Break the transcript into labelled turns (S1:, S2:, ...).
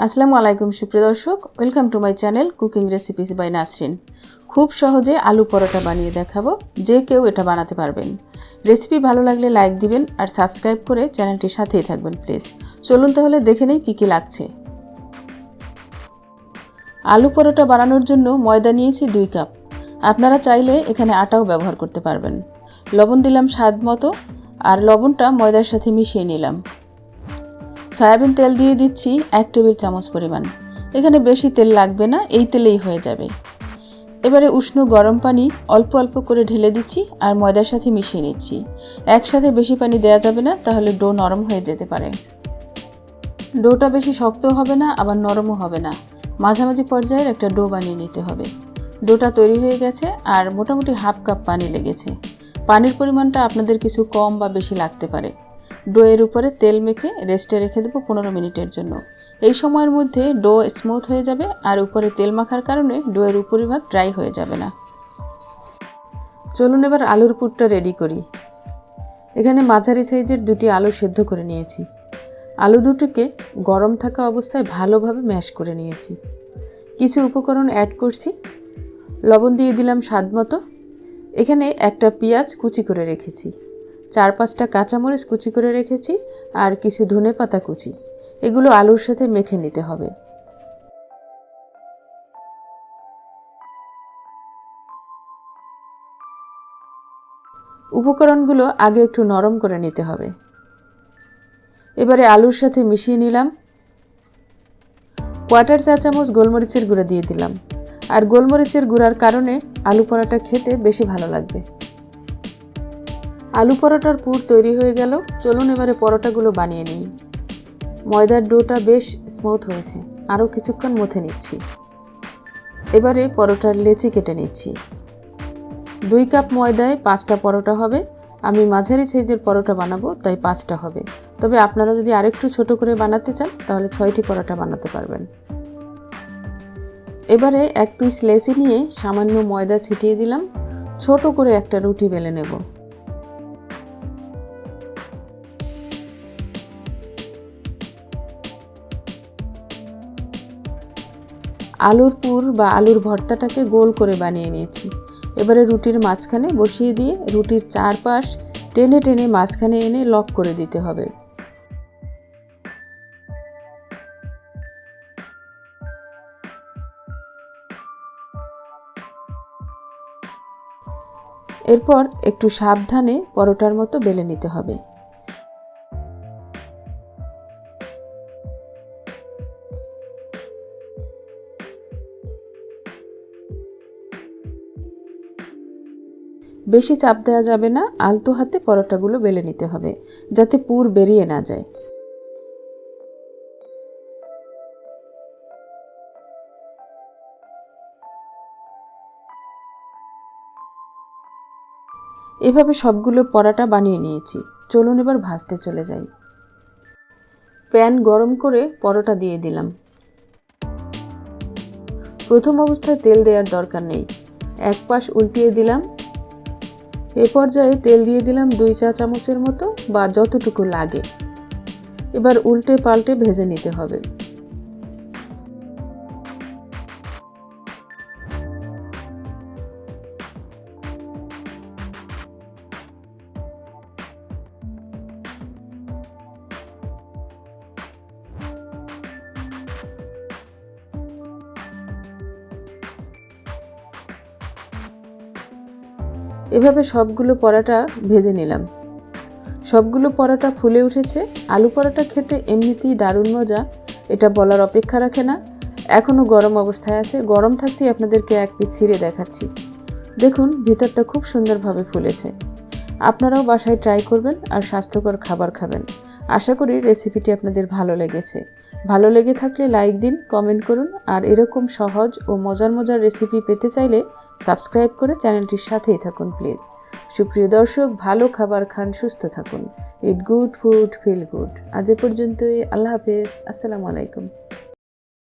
S1: আসসালামু আলাইকুম সুপ্রিয় দর্শক, welcome to my channel cooking recipes by Nasrin. খুব সহজে আলু পরোটা বানিয়ে দেখাবো, যে কেউ এটা বানাতে পারবেন। রেসিপি ভালো লাগলে লাইক দিবেন আর সাবস্ক্রাইব করে চ্যানেলটির সাথেই থাকবেন প্লিজ। চলুন তাহলে দেখে নেই কী কী লাগছে। আলু পরোটা বানানোর জন্য ময়দা নিয়েছি 2 কাপ। আপনারা চাইলে এখানে আটাও ব্যবহার করতে পারবেন। লবণ দিলাম স্বাদ মতো, আর লবণটা ময়দার সাথে মিশিয়ে নিলাম। সয়াবিন তেল দিয়ে দিচ্ছি 1 টেবিল চামচ পরিমাণ। এখানে বেশি তেল লাগবে না, এই তেলেই হয়ে যাবে। এবারে উষ্ণ গরম পানি অল্প অল্প করে ঢেলে দিচ্ছি আর ময়দার সাথে মিশিয়ে নিচ্ছি। একসাথে বেশি পানি দেওয়া যাবে না, তাহলে ডো নরম হয়ে যেতে পারে। ডোটা বেশি শক্তও হবে না, আবার নরমও হবে না, মাঝামাঝি পর্যায়ের একটা ডো বানিয়ে নিতে হবে। ডোটা তৈরি হয়ে গেছে আর মোটামুটি হাফ কাপ পানি লেগেছে। পানির পরিমাণটা আপনাদের কিছু কম বা বেশি লাগতে পারে। ডোয়ের উপরে তেল মেখে রেস্টে রেখে দেবো 15 মিনিটের জন্য। এই সময়ের মধ্যে ডো স্মুথ হয়ে যাবে আর উপরে তেল মাখার কারণে ডোয়ের উপরিভাগ ড্রাই হয়ে যাবে না। চলুন এবার আলুর পুরটা রেডি করি। এখানে মাঝারি সাইজের 2টি আলু সেদ্ধ করে নিয়েছি। আলু দুটোকে গরম থাকা অবস্থায় ভালোভাবে ম্যাশ করে নিয়েছি। কিছু উপকরণ অ্যাড করছি। লবণ দিয়ে দিলাম স্বাদ মতো। এখানে একটা পেঁয়াজ কুচি করে রেখেছি, 4-5টা কাঁচামরিচ কুচি করে রেখেছি, আর কিছু ধনেপাতা কুচি। এগুলো আলুর সাথে মেখে নিতে হবে। উপকরণগুলো আগে একটু নরম করে নিতে হবে। এবারে আলুর সাথে মিশিয়ে নিলাম। 1/4 চা চামচ গোলমরিচের গুঁড়া দিয়ে দিলাম, আর গোলমরিচের গুঁড়ার কারণে আলু পরোটা খেতে বেশি ভালো লাগবে। আলু পরোটার পুর তৈরি হয়ে গেল। চলুন এবারে পরোটাগুলো বানিয়ে নিই। ময়দার ডোটা বেশ স্মুথ হয়েছে, আরও কিছুক্ষণ মথে নিচ্ছি। এবারে পরোটার লেচি কেটে নিচ্ছি। 2 কাপ ময়দায় 5টা পরোটা হবে। আমি মাঝারি সাইজের পরোটা বানাবো, তাই 5টা হবে। তবে আপনারা যদি আরেকটু ছোট করে বানাতে চান তাহলে 6টি পরোটা বানাতে পারবেন। এবারে 1 পিস লেচি নিয়ে সামান্য ময়দা ছিটিয়ে দিলাম। ছোট করে একটা রুটি বেলে নেব। আলুর পুর বা আলুর ভর্তাটাকে গোল করে বানিয়ে নিয়েছি। এবারে রুটির মাঝখানে বসিয়ে দিয়ে রুটির চারপাশ টেনে টেনে মাঝখানে এনে লক করে দিতে হবে। এরপর একটু সাবধানে পরোটার মতো বেলে নিতে হবে। বেশি চাপ দেওয়া যাবে না, আলতো হাতে পরোটাগুলো বেলে নিতে হবে, যাতে পুর বেরিয়ে না যায়। এভাবে সবগুলো পরোটা বানিয়ে নিয়েছি। চলুন এবার ভাজতে চলে যাই। প্যান গরম করে পরোটা দিয়ে দিলাম। প্রথম অবস্থায় তেল দেওয়ার দরকার নেই, এক পাশ উল্টিয়ে দিলাম। এ পর্যায়ে তেল দিয়ে দিলাম 2 চা চামচের মতো, বা যতটুকু লাগে। এবার উল্টে পাল্টে ভেজে নিতে হবে। এভাবে সবগুলো পরোটা ভেজে নিলাম। সবগুলো পরোটা ফুলে উঠেছে। আলু পরোটা খেতে এমনিতেই দারুণ মজা, এটা বলার অপেক্ষা রাখে না। এখনও গরম অবস্থায় আছে। গরম থাকতেই আপনাদেরকে 1 পিস ছিঁড়ে দেখাচ্ছি। দেখুন, ভিতরটা খুব সুন্দরভাবে ফুলেছে। আপনারাও বাসায় ট্রাই করবেন আর স্বাস্থ্যকর খাবার খাবেন। আশা করি রেসিপিটি আপনাদের ভালো লেগেছে। ভালো লেগে থাকলে লাইক দিন, কমেন্ট করুন, আর এরকম সহজ ও মজার মজার রেসিপি পেতে চাইলে সাবস্ক্রাইব করে চ্যানেলটির সাথেই থাকুন প্লিজ। সুপ্রিয় দর্শক, ভালো খাবার খান, সুস্থ থাকুন। It good food, feel good. আজ এ পর্যন্তই। আল্লাহ হাফেজ। আসসালামু আলাইকুম।